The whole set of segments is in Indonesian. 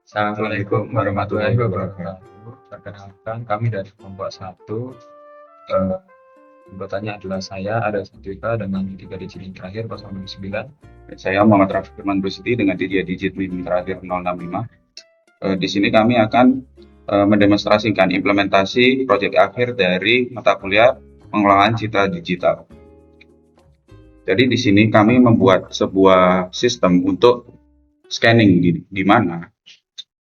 Assalamualaikum warahmatullahi wabarakatuh. Perkenalkan, kami dari kelompok 1. Anggotanya adalah saya, Arya Satvika, dengan 3 digit NIM terakhir 069. Saya Muhammad Rafi Firman Rusidi dengan 3 digit NIM terakhir 065. Di sini kami akan mendemonstrasikan implementasi proyek akhir dari mata kuliah pengelolaan citra digital. Jadi di sini kami membuat sebuah sistem untuk scanning di mana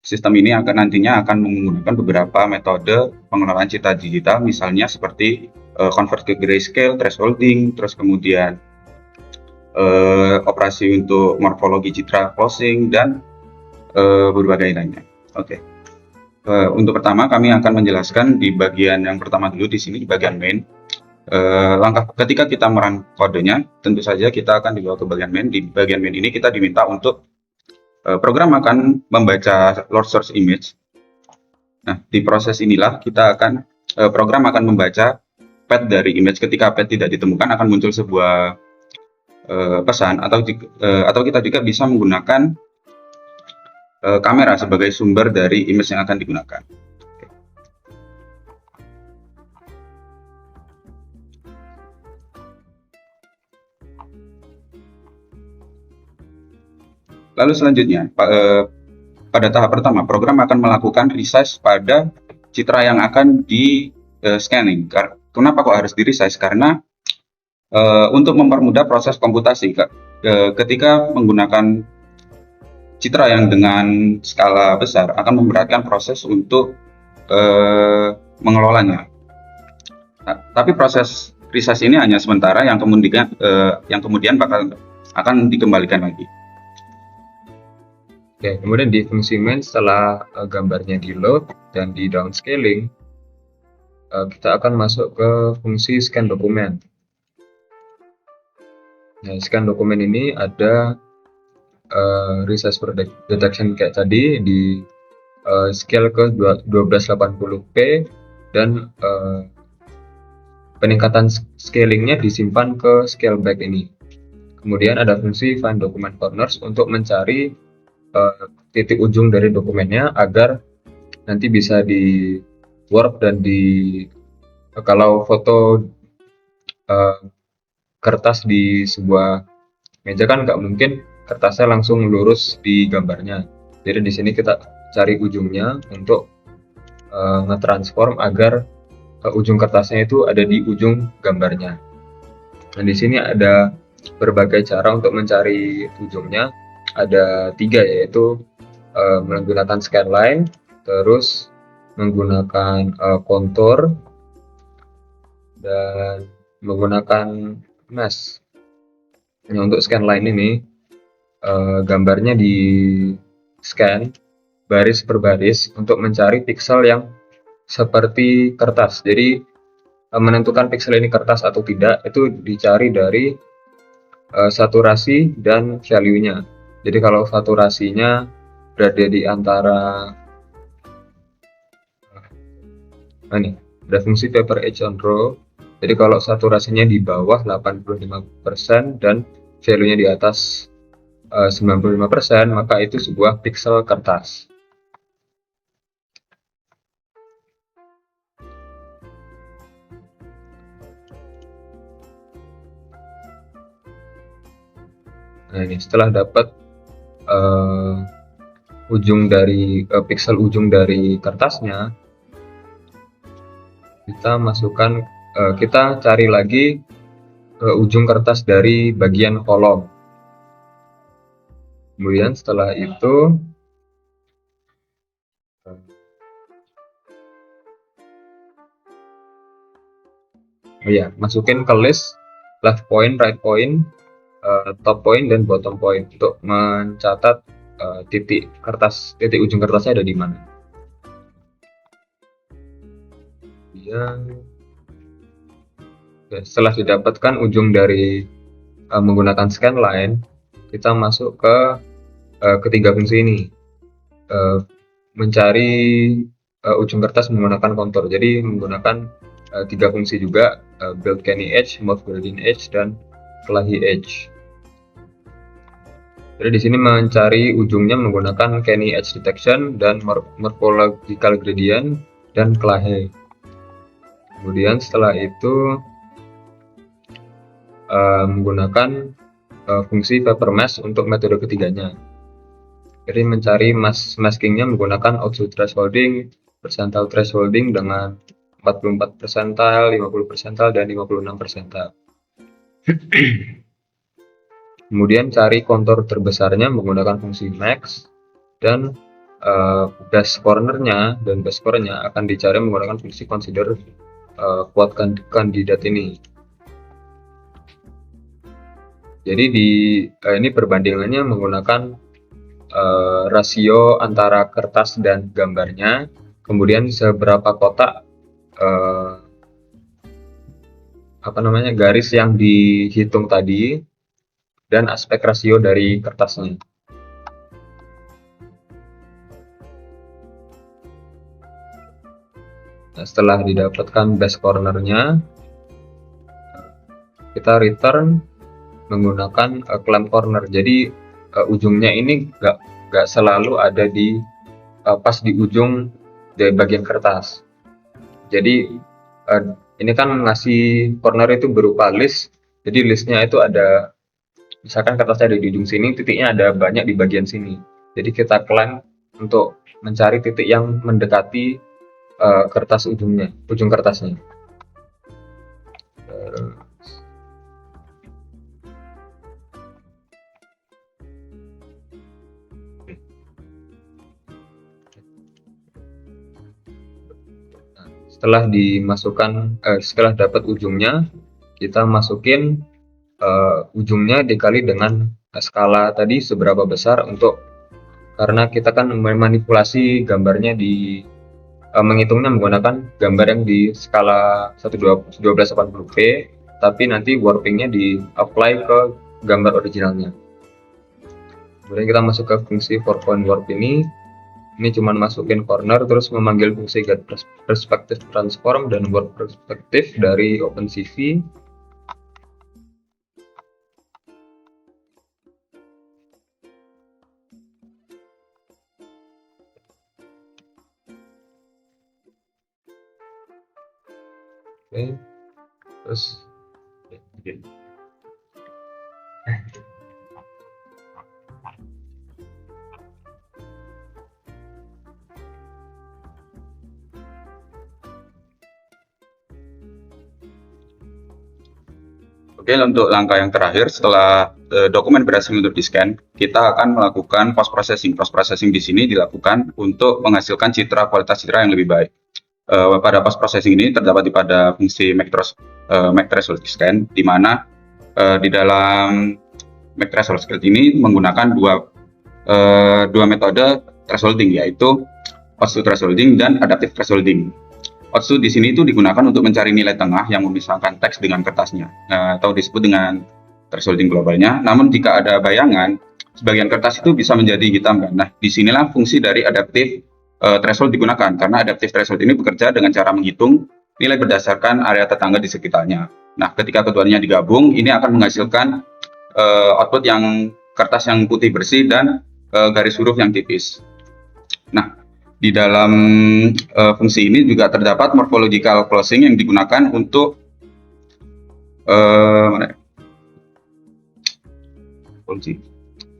sistem ini nantinya akan menggunakan beberapa metode pengelolaan citra digital, misalnya seperti convert ke grayscale, thresholding, terus kemudian operasi untuk morfologi citra closing, dan berbagai lainnya. Oke. Untuk pertama kami akan menjelaskan di bagian yang pertama dulu, di sini di bagian main. Langkah ketika kita merun kodenya, tentu saja kita akan dibawa ke bagian main. Di bagian main ini kita diminta untuk program akan membaca Lord Source Image. Nah, di proses inilah kita akan program akan membaca path dari image. Ketika path tidak ditemukan, akan muncul sebuah pesan, atau kita juga bisa menggunakan kamera sebagai sumber dari image yang akan digunakan. Lalu selanjutnya, pada tahap pertama, program akan melakukan resize pada citra yang akan di scanning. Kenapa kok harus di resize? Karena untuk mempermudah proses komputasi, ketika menggunakan citra yang dengan skala besar akan memberatkan proses untuk mengelolanya. Nah, tapi proses resize ini hanya sementara, yang kemudian akan dikembalikan lagi. Oke, kemudian di fungsi main, setelah gambarnya di load dan di downscaling, kita akan masuk ke fungsi scan dokumen. Nah, scan dokumen ini ada resize per detection kayak tadi, di scale ke 1280p, dan peningkatan scalingnya disimpan ke scale back ini. Kemudian ada fungsi find document corners untuk mencari titik ujung dari dokumennya agar nanti bisa di warp dan kalau foto kertas di sebuah meja kan nggak mungkin kertasnya langsung lurus di gambarnya. Jadi di sini kita cari ujungnya untuk nge-transform agar ujung kertasnya itu ada di ujung gambarnya. Nah, di sini ada berbagai cara untuk mencari ujungnya. Ada 3, yaitu menggunakan scanline, terus menggunakan kontur, dan menggunakan mesh. Nah, untuk scanline ini gambarnya di scan baris per baris untuk mencari pixel yang seperti kertas. Jadi menentukan pixel ini kertas atau tidak itu dicari dari saturasi dan value-nya. Jadi kalau saturasinya berada di antara ini ada fungsi paper edge on row. Jadi kalau saturasinya di bawah 85% dan value-nya di atas 95%, maka itu sebuah pixel kertas. Nah, ini setelah dapat pixel ujung dari kertasnya, kita masukkan, kita cari lagi ujung kertas dari bagian kolom. Kemudian setelah itu masukin ke list left point, right point, top point, dan bottom point untuk mencatat titik ujung kertasnya ada di mana. Setelah didapatkan ujung dari menggunakan scanline, kita masuk ke ketiga fungsi ini, mencari ujung kertas menggunakan kontur. Jadi menggunakan 3 fungsi juga, build canny edge, move gradient edge, dan flahy edge. Jadi di sini mencari ujungnya menggunakan Kenny Edge Detection dan Morphological Gradient dan Clahe. Kemudian setelah itu menggunakan fungsi Vapor Mesh untuk metode ketiganya. Jadi mencari maskingnya menggunakan output thresholding, percentile thresholding dengan 44 percentile, 50 percentile, dan 56 percentile. Kemudian cari kontur terbesarnya menggunakan fungsi max, dan best cornernya dan best score-nya akan dicari menggunakan fungsi consider quad kandidat ini. Jadi ini perbandingannya menggunakan rasio antara kertas dan gambarnya, kemudian seberapa kotak garis yang dihitung tadi, dan aspek rasio dari kertasnya. Nah, setelah didapatkan best cornernya, kita return menggunakan clamp corner. Jadi ujungnya ini nggak selalu ada di pas di ujung dari bagian kertas. Jadi ini kan ngasih corner itu berupa list. Jadi listnya itu ada, misalkan kertasnya ada di ujung sini, titiknya ada banyak di bagian sini. Jadi kita clamp untuk mencari titik yang mendekati kertas ujung kertasnya. Setelah setelah dapat ujungnya, kita masukin ujungnya dikali dengan skala tadi seberapa besar, karena kita kan memanipulasi gambarnya menghitungnya menggunakan gambar yang di skala 1280p, tapi nanti warpingnya di apply ke gambar originalnya. Kemudian kita masuk ke fungsi 4-point warp ini cuma masukin corner, terus memanggil fungsi get perspective transform dan warp perspective dari OpenCV. Oke, terus Oke, untuk langkah yang terakhir setelah dokumen berhasil untuk di-scan, kita akan melakukan post processing. Post processing di sini dilakukan untuk menghasilkan kualitas citra yang lebih baik. Pada post processing ini terdapat pada fungsi make threshold scan, di mana di dalam make threshold scan ini menggunakan dua metode thresholding, yaitu output thresholding dan adaptive thresholding. Output di sini itu digunakan untuk mencari nilai tengah yang memisahkan teks dengan kertasnya, atau disebut dengan thresholding globalnya. Namun jika ada bayangan, sebagian kertas itu bisa menjadi hitam kan. Nah, disinilah fungsi dari adaptive threshold digunakan, karena adaptive threshold ini bekerja dengan cara menghitung nilai berdasarkan area tetangga di sekitarnya. Nah, ketika keduanya digabung, ini akan menghasilkan output yang kertas yang putih bersih dan garis huruf yang tipis. Nah, di dalam fungsi ini juga terdapat morphological closing yang digunakan untuk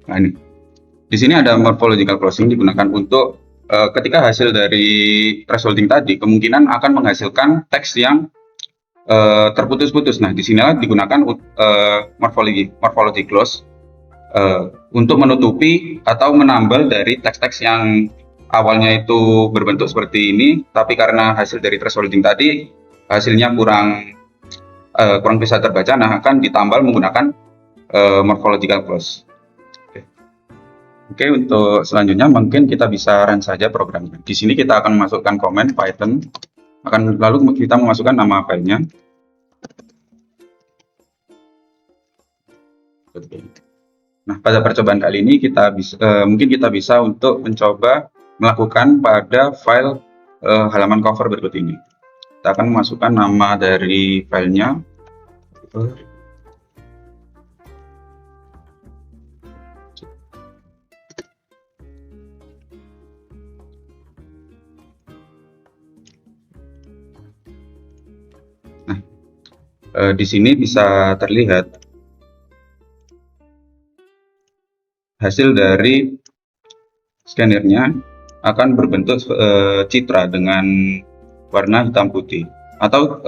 Nah, ini di sini ada morphological closing digunakan untuk ketika hasil dari thresholding tadi kemungkinan akan menghasilkan teks yang terputus-putus. Nah, di sinilah digunakan morphology close untuk menutupi atau menambal dari teks-teks yang awalnya itu berbentuk seperti ini, tapi karena hasil dari thresholding tadi hasilnya kurang bisa terbaca, nah akan ditambal menggunakan morphological close. Oke, untuk selanjutnya mungkin kita bisa run saja programnya. Di sini kita akan memasukkan komen Python, lalu kita memasukkan nama filenya. Nah, pada percobaan kali ini mungkin kita bisa untuk mencoba melakukan pada file halaman cover berikut ini. Kita akan memasukkan nama dari filenya. Di sini bisa terlihat hasil dari scannernya akan berbentuk citra dengan warna hitam putih, atau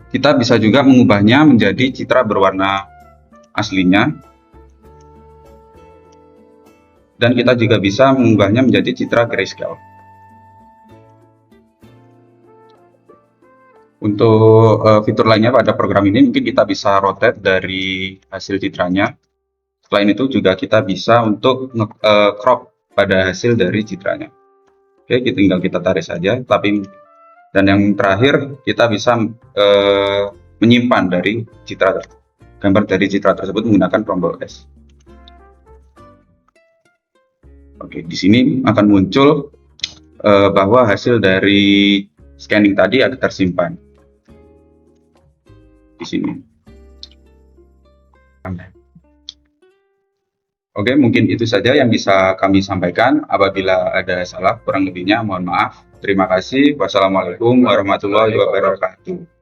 kita bisa juga mengubahnya menjadi citra berwarna aslinya, dan kita juga bisa mengubahnya menjadi citra grayscale. Untuk fitur lainnya pada program ini, mungkin kita bisa rotate dari hasil citranya. Selain itu juga kita bisa untuk crop pada hasil dari citranya. Oke, tinggal kita tarik saja. Dan yang terakhir, kita bisa menyimpan dari gambar dari citra tersebut menggunakan tombol S. Oke, di sini akan muncul bahwa hasil dari scanning tadi ada tersimpan di sini. Oke, mungkin itu saja yang bisa kami sampaikan. Apabila ada salah, kurang lebihnya mohon maaf. Terima kasih. Wassalamualaikum warahmatullahi wabarakatuh.